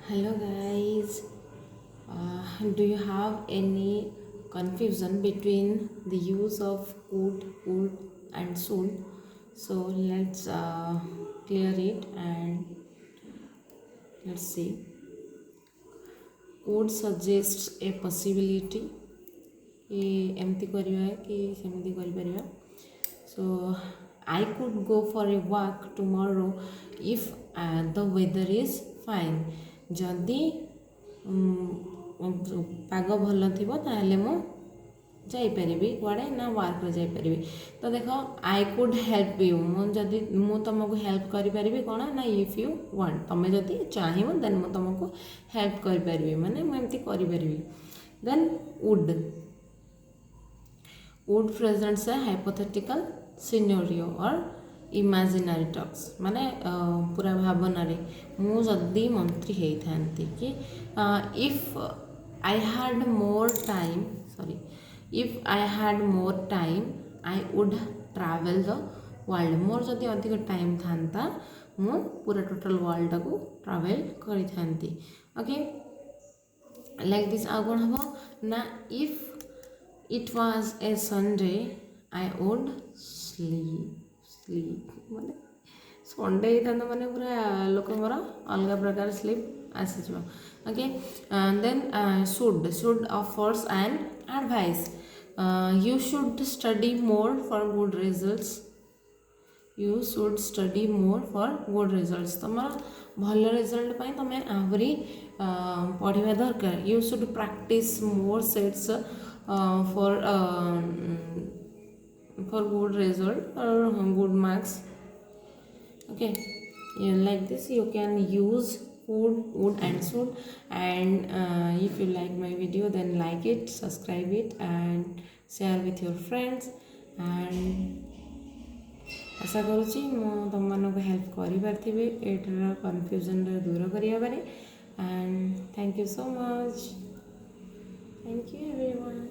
Hello guys, do you have any confusion between the use of would, and should? So let's clear it and let's see. Would suggests a possibility कि एमती करिया कि सेमती करि परिया. So I could go for a walk tomorrow if the weather is fine. जदि पाग भल थी ताहले मु जाइपारि कुआड़े ना वर्क जाइपारि. तो देख आई कुड हेल्प यू मुझे मु तुमको हेल्प करी कौन ना इफ यू वांट तुम्हें जदि चाहब देन मु तुमको हेल्प करी माने मुझे करी. Then would presents a hypothetical scenario or imaginary talks माने पूरा भावना रे मु जदि मंत्री होती कि if I had more time if I had more time I would travel the world. मोर जदि अधिक टाइम था मु पूरा टोटल वर्ल्ड को ट्रावेल करी थांती. ओके लाइक दिस आ कौन हम ना if it was a Sunday I would sleep माने संडे होता माने पूरा लोकंर अलग प्रकार स्लीप आसीज. Okay then should offers an advice. You should study more for good results. You should study more for good results. तुम्हारा भल रिजल्ट पाई तुम्हें आहरी पढ़ा दरकार. You should practice more sets for good result or good marks. Okay, like this you can use would and should. And if you like my video then like it, subscribe it and share with your friends. And आशा करुँची तुम मानक help करें एटार confusion दूर करने. And thank you so much. Thank you everyone.